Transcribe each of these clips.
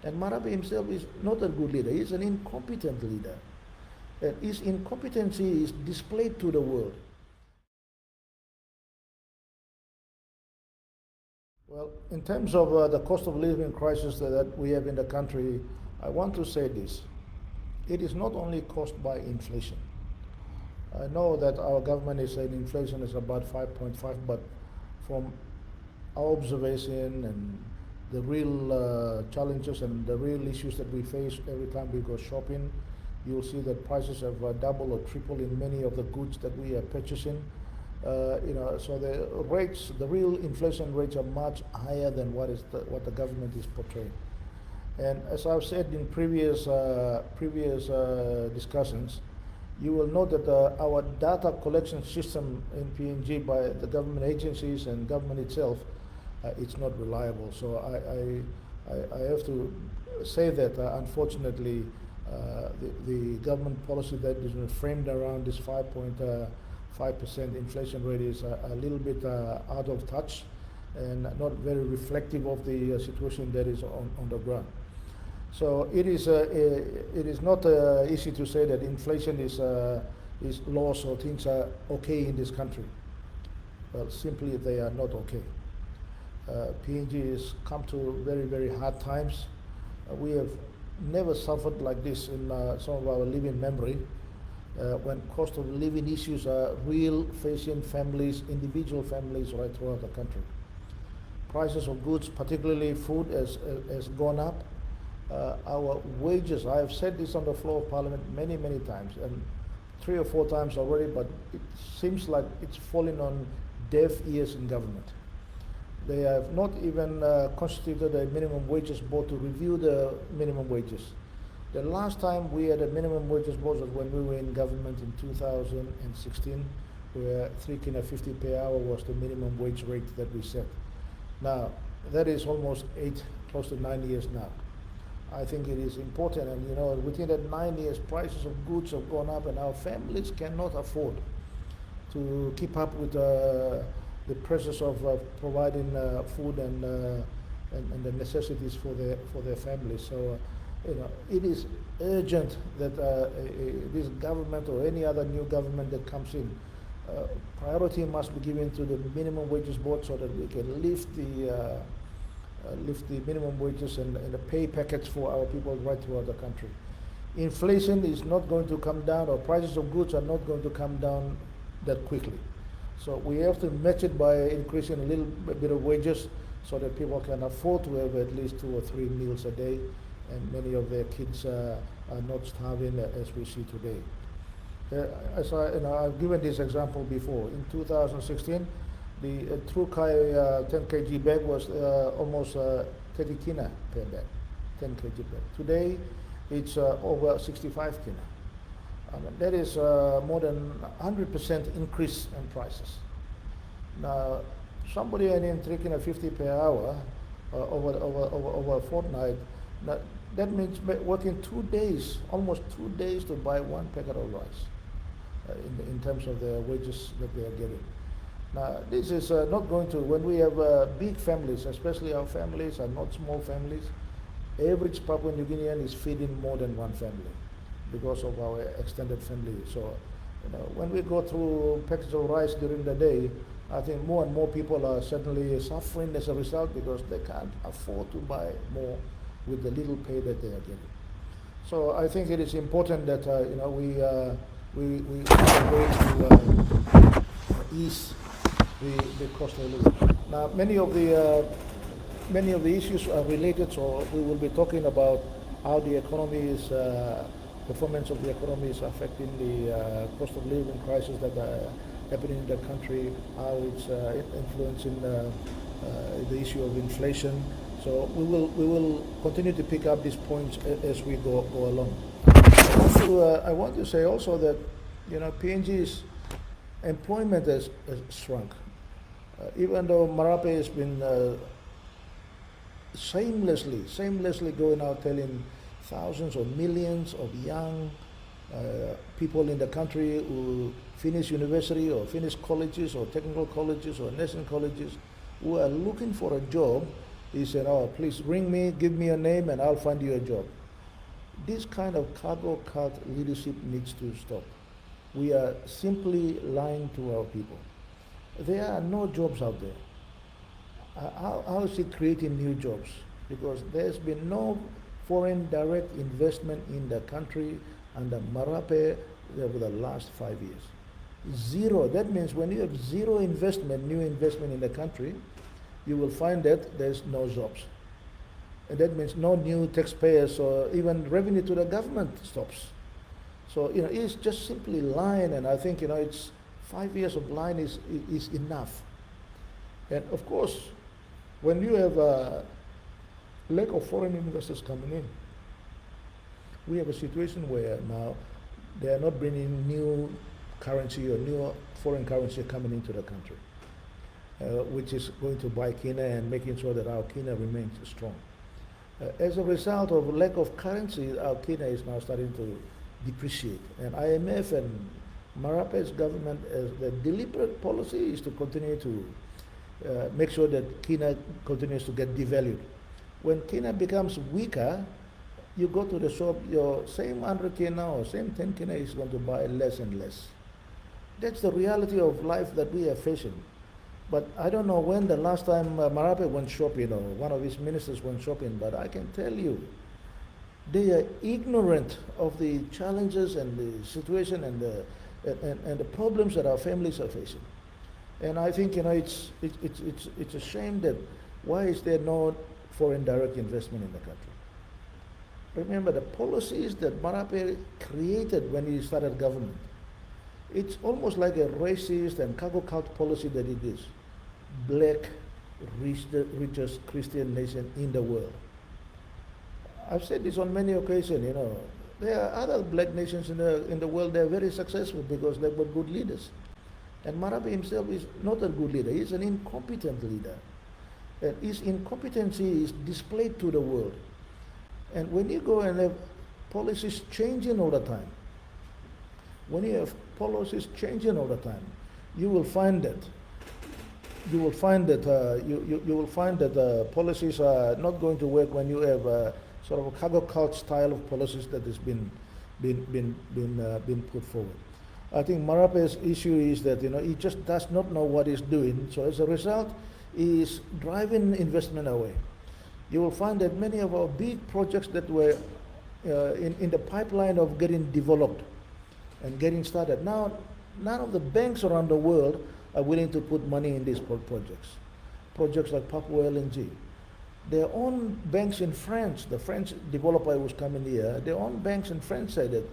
And Marape himself is not a good leader. He's an incompetent leader. And his incompetency is displayed to the world. Well, in terms of the cost of living crisis that we have in the country, I want to say this. It is not only caused by inflation. I know that our government is saying inflation is about 5.5, but from our observation and the real challenges and the real issues that we face every time we go shopping, you'll see that prices have doubled or tripled in many of the goods that we are purchasing. So the rates, the real inflation rates are much higher than what the government is portraying. And as I've said in previous discussions, you will note that our data collection system in PNG by the government agencies and government itself, it's not reliable. So I have to say that unfortunately the government policy that is framed around this 5.5% inflation rate is a little bit out of touch and not very reflective of the situation that is on the ground. So it is not easy to say that inflation is low, so things are okay in this country. Well, simply they are not okay. PNG has come to very, very hard times. We have never suffered like this in some of our living memory. When cost of living issues are real facing families, individual families right throughout the country. Prices of goods, particularly food, has gone up. Our wages, I have said this on the floor of Parliament many, many times, and 3 or 4 times already, but it seems like it's falling on deaf ears in government. They have not even constituted a minimum wages board to review the minimum wages. The last time we had a minimum wages board was when we were in government in 2016, where 3 kina 50 per hour was the minimum wage rate that we set. Now, that is almost 8, close to 9 years now. I think it is important, and within that 9 years, prices of goods have gone up, and our families cannot afford to keep up with the pressures of providing food and the necessities for their families. So, it is urgent that this government or any other new government that comes in, priority must be given to the minimum wages board so that we can lift the minimum wages and the pay packets for our people right throughout the country. Inflation is not going to come down, or prices of goods are not going to come down that quickly. So we have to match it by increasing a little bit of wages so that people can afford to have at least 2 or 3 meals a day, and many of their kids are not starving as we see today. I've given this example before. In 2016, the Trukai 10 kg bag was almost 30 kina per bag, 10 kg bag. Today, it's over 65 kina. That is more than 100% increase in prices. Now, somebody earning 3 kina 50 per hour over a fortnight, that means working 2 days, almost 2 days to buy 1 packet of rice in terms of the wages that they are getting. Now, this is not going to, when we have big families, especially our families are not small families, average Papua New Guinean is feeding more than 1 family because of our extended family. So, when we go through packets of rice during the day, I think more and more people are certainly suffering as a result because they can't afford to buy more with the little pay that they are getting. So I think it is important that we find a way to ease the cost of living. Now, many of the issues are related, so we will be talking about how the economy is, performance of the economy is affecting the cost of living crisis that are happening in the country, how it's influencing the issue of inflation. So we will continue to pick up these points as we go along. I want to say also that PNG's employment has shrunk. Even though Marape has been shamelessly going out telling thousands or millions of young people in the country who finish university or finish colleges or technical colleges or nursing colleges who are looking for a job, He said, oh, please ring me, give me your name, and I'll find you a job. This kind of cargo cult leadership needs to stop. We are simply lying to our people. There are no jobs out there. How is it creating new jobs? Because there's been no foreign direct investment in the country under Marape over the last 5 years. Zero. That means when you have zero investment, new investment in the country, you will find that there's no jobs. And that means no new taxpayers or even revenue to the government stops. So, it's just simply lying, and I think, it's 5 years of lying is enough. And of course, when you have a lack of foreign investors coming in, we have a situation where now they are not bringing new currency or new foreign currency coming into the country, which is going to buy kina and making sure that our kina remains strong. As a result of lack of currency, our kina is now starting to depreciate. And IMF and Marape's government, the deliberate policy is to continue to make sure that kina continues to get devalued. When kina becomes weaker, you go to the shop, your same 100 kina or same 10 kina is going to buy less and less. That's the reality of life that we are facing. But I don't know when the last time Marape went shopping or one of his ministers went shopping, but I can tell you, they are ignorant of the challenges and the situation and the problems that our families are facing. And I think, it's a shame that why is there no foreign direct investment in the country? Remember the policies that Marape created when he started government. It's almost like a racist and cargo cult policy that it is. Black, richest Christian nation in the world. I've said this on many occasions, there are other black nations in the world that are very successful because they've got good leaders. And Marape himself is not a good leader, he's an incompetent leader. And his incompetency is displayed to the world. And when you go and have policies changing all the time, when you have policies changing all the time, you will find that policies are not going to work when you have sort of a cargo cult style of policies that has been put forward. I think Marape's issue is that he just does not know what he's doing. So as a result, he is driving investment away. You will find that many of our big projects that were in the pipeline of getting developed and getting started. Now, none of the banks around the world are willing to put money in these projects. Projects like Papua LNG. Their own banks in France, the French developer who was coming here, their own banks in France said that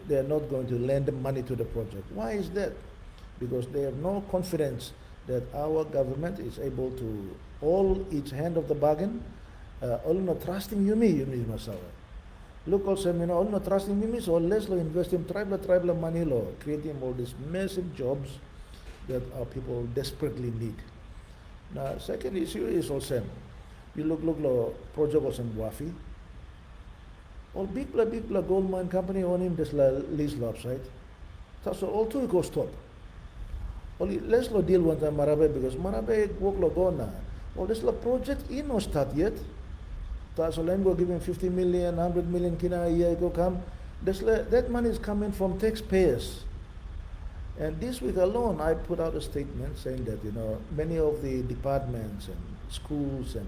they are not going to lend money to the project. Why is that? Because they have no confidence that our government is able to hold its hand of the bargain. All not trusting Yumi Masawa. Look also, all not trusting Yumi, so let's invest in tribal money law, creating all these massive jobs that our people desperately need. Now, second issue is also, you look project was in Wafi. All big gold mine company on him, this lease lopside. So all two go stop. Only let's deal one time Marabe because Marabe work logona. All this project no start yet. So let go give him 50 million, 100 million kina a year go come. That money is coming from taxpayers. And this week alone, I put out a statement saying that, many of the departments and schools and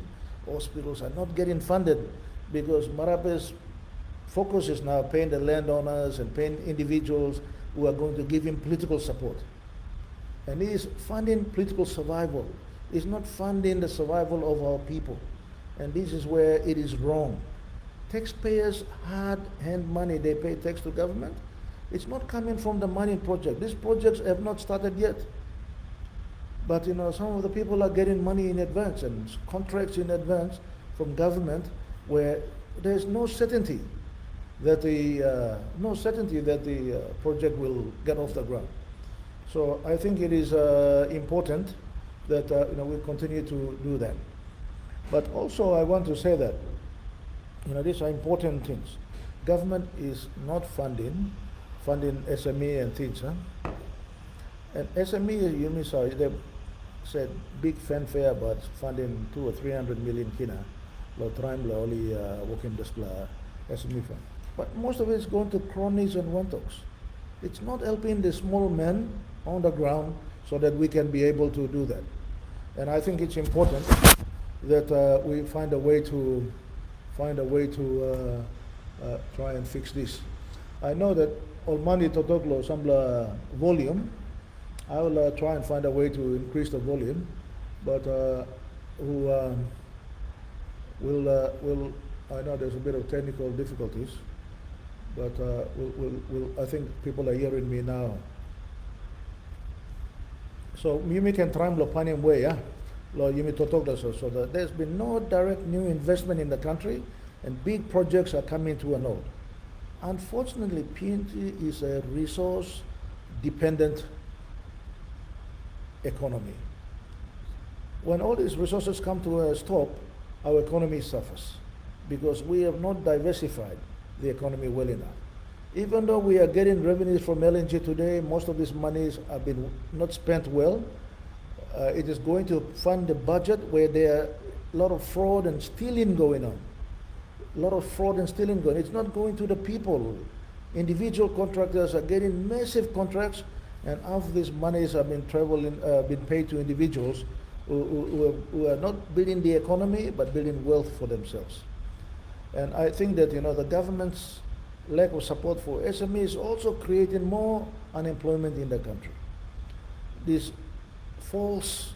hospitals are not getting funded because Marape's focus is now paying the landowners and paying individuals who are going to give him political support. And he is funding political survival. He's not funding the survival of our people. And this is where it is wrong. Taxpayers hard-hand money, they pay tax to government. It's not coming from the money project. These projects have not started yet. But some of the people are getting money in advance and contracts in advance from government where there's no certainty that the project will get off the ground. So I think it is important that we continue to do that. But also I want to say that these are important things. Government is not funding SME and things. And SME, said big fanfare about funding 200 or 300 million kina, lo trying lo only working this SME fund. But most of it is going to cronies and one-talks. It's not helping the small men on the ground so that we can be able to do that. And I think it's important that we find a way to try and fix this. I know that Olmani Totoklo Sambla volume. I will try and find a way to increase the volume, but will I know there's a bit of technical difficulties, but I think people are hearing me now. So you can try and plan way, yeah. So that there's been no direct new investment in the country, and big projects are coming to an end. Unfortunately, PNG is a resource-dependent economy. When all these resources come to a stop, our economy suffers because we have not diversified the economy well enough. Even though we are getting revenues from LNG today, most of these monies have been not spent well. It is going to fund the budget where there are a lot of fraud and stealing going on. A lot of fraud and stealing going on. It's not going to the people. Individual contractors are getting massive contracts, and half of these monies have been been paid to individuals who are not building the economy but building wealth for themselves. And I think that the government's lack of support for SME is also creating more unemployment in the country. This false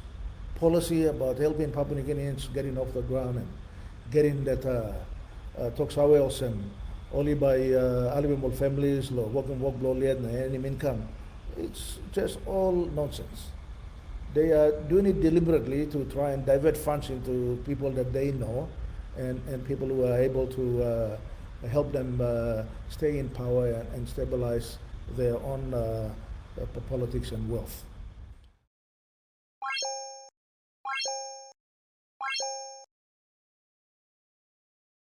policy about helping Papua New Guineans getting off the ground and getting that Toksawels and only by Alibimol families, working work and any income, it's just all nonsense. They are doing it deliberately to try and divert funds into people that they know and people who are able to help them stay in power and stabilize their own politics and wealth.